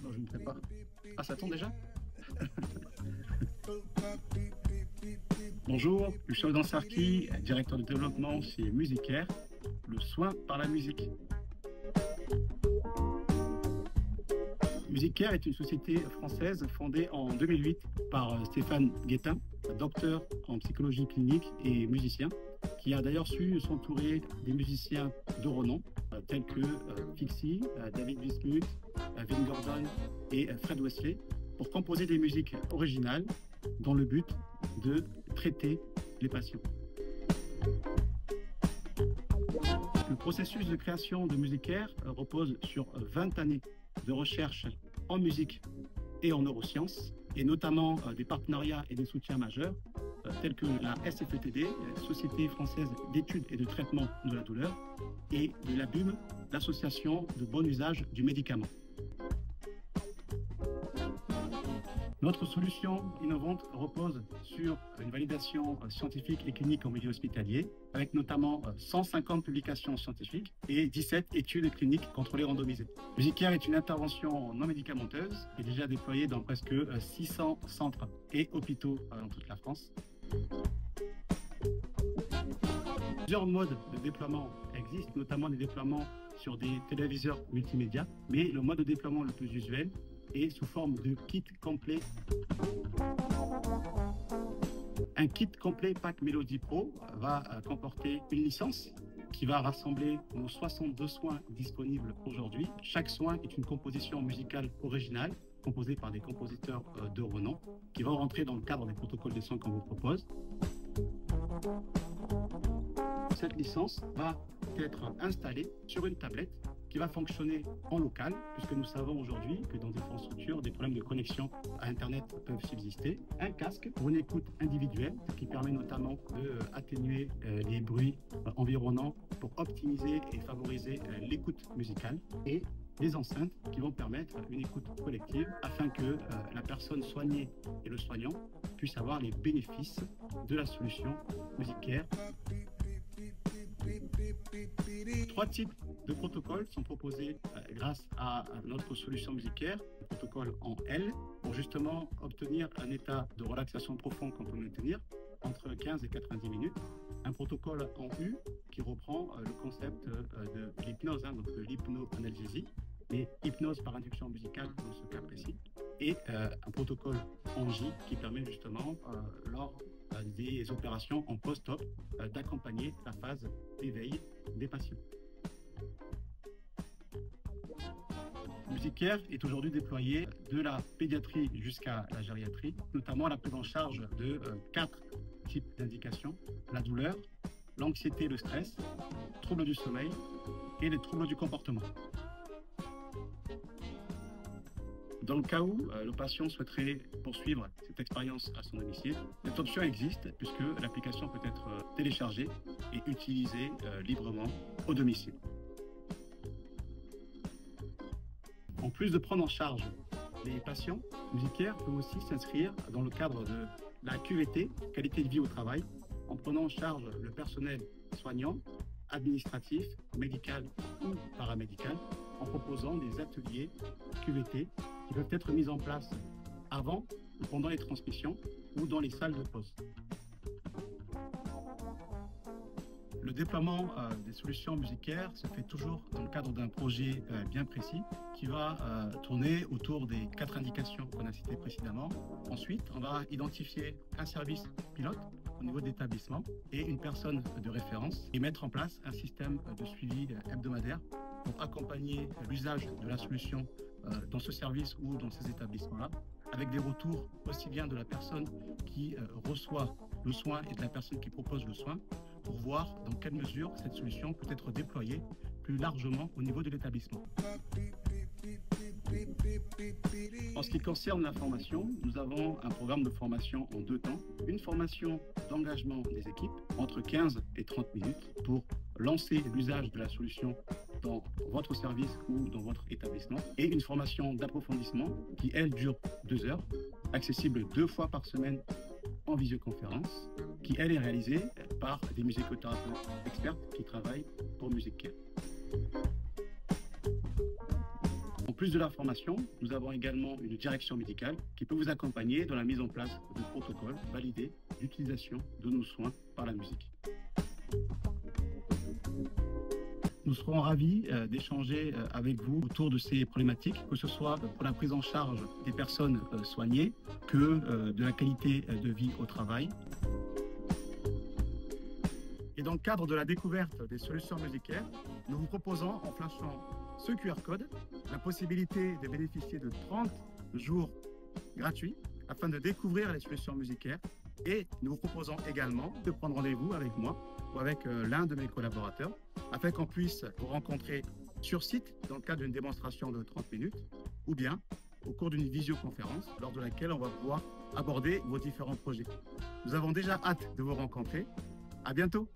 Non, je ne fais pas. Ah, ça tourne déjà? Bonjour, je suis Odan Sarki, directeur de développement chez Musicaire, le soin par la musique. Musicaire est une société française fondée en 2008 par Stéphane Guettin, docteur en psychologie clinique et musicien, qui a d'ailleurs su s'entourer des musiciens de renom, tels que Fixie, David Bismuth, Vin Gordon et Fred Wesley, pour composer des musiques originales dans le but de traiter les patients. Le processus de création de Musicaire repose sur 20 années de recherche en musique et en neurosciences, et notamment des partenariats et des soutiens majeurs, tels que la SFETD, Société française d'études et de traitement de la douleur, et de l'ABUM, l'Association de bon usage du médicament. Notre solution innovante repose sur une validation scientifique et clinique en milieu hospitalier, avec notamment 150 publications scientifiques et 17 études cliniques contrôlées randomisées. Musicaire est une intervention non médicamenteuse et déjà déployée dans presque 600 centres et hôpitaux dans toute la France. Plusieurs modes de déploiement existent, notamment des déploiements sur des téléviseurs multimédia, mais le mode de déploiement le plus usuel est sous forme de kit complet. Un kit complet Pack Melody Pro va comporter une licence qui va rassembler nos 62 soins disponibles aujourd'hui. Chaque soin est une composition musicale originale, composée par des compositeurs de renom, qui vont rentrer dans le cadre des protocoles de soins qu'on vous propose. Cette licence va être installée sur une tablette qui va fonctionner en local, puisque nous savons aujourd'hui que dans différentes structures, des problèmes de connexion à Internet peuvent subsister. Un casque pour une écoute individuelle, qui permet notamment d'atténuer les bruits environnants pour optimiser et favoriser l'écoute musicale. Et les enceintes qui vont permettre une écoute collective afin que la personne soignée et le soignant puissent avoir les bénéfices de la solution Musicaire. 3 types de protocoles sont proposés grâce à notre solution Musicaire. Le protocole en L pour justement obtenir un état de relaxation profond qu'on peut maintenir entre 15 et 90 minutes. Un protocole en U qui reprend le concept de l'hypnose, donc de l'hypnoanalgésie, mais hypnose par induction musicale dans ce cas précis. Et un protocole en J qui permet justement, lors des opérations en post-op, d'accompagner la phase d'éveil des patients. Musicaire est aujourd'hui déployé de la pédiatrie jusqu'à la gériatrie, notamment la prise en charge de 4 types d'indications: la douleur, l'anxiété, le stress, troubles du sommeil et les troubles du comportement. Dans le cas où le patient souhaiterait poursuivre cette expérience à son domicile, cette option existe puisque l'application peut être téléchargée et utilisée librement au domicile. En plus de prendre en charge les patients, Musicaire peut aussi s'inscrire dans le cadre de la QVT, qualité de vie au travail, en prenant en charge le personnel soignant, administratif, médical ou paramédical, en proposant des ateliers QVT qui peuvent être mis en place avant ou pendant les transmissions ou dans les salles de pause. Le déploiement des solutions Musicaire se fait toujours dans le cadre d'un projet bien précis qui va tourner autour des 4 indications qu'on a citées précédemment. Ensuite, on va identifier un service pilote au niveau de l'établissement et une personne de référence et mettre en place un système de suivi hebdomadaire pour accompagner l'usage de la solution dans ce service ou dans ces établissements-là, avec des retours aussi bien de la personne qui reçoit le soin et de la personne qui propose le soin, pour voir dans quelle mesure cette solution peut être déployée plus largement au niveau de l'établissement. En ce qui concerne la formation, nous avons un programme de formation en 2 temps. Une formation d'engagement des équipes entre 15 et 30 minutes pour lancer l'usage de la solution dans votre service ou dans votre établissement, et une formation d'approfondissement qui, elle, dure 2 heures, accessible 2 fois par semaine en visioconférence, qui, elle, est réalisée par des musicothérapeutes experts qui travaillent pour Musicaire. plus de la formation, nous avons également une direction médicale qui peut vous accompagner dans la mise en place de protocoles validés d'utilisation de nos soins par la musique. Nous serons ravis d'échanger avec vous autour de ces problématiques, que ce soit pour la prise en charge des personnes soignées que de la qualité de vie au travail. Et dans le cadre de la découverte des solutions musicaires, nous vous proposons, en flashant ce QR code, la possibilité de bénéficier de 30 jours gratuits afin de découvrir les solutions musicaires. Et nous vous proposons également de prendre rendez-vous avec moi ou avec l'un de mes collaborateurs afin qu'on puisse vous rencontrer sur site dans le cadre d'une démonstration de 30 minutes ou bien au cours d'une visioconférence lors de laquelle on va pouvoir aborder vos différents projets. Nous avons déjà hâte de vous rencontrer. À bientôt.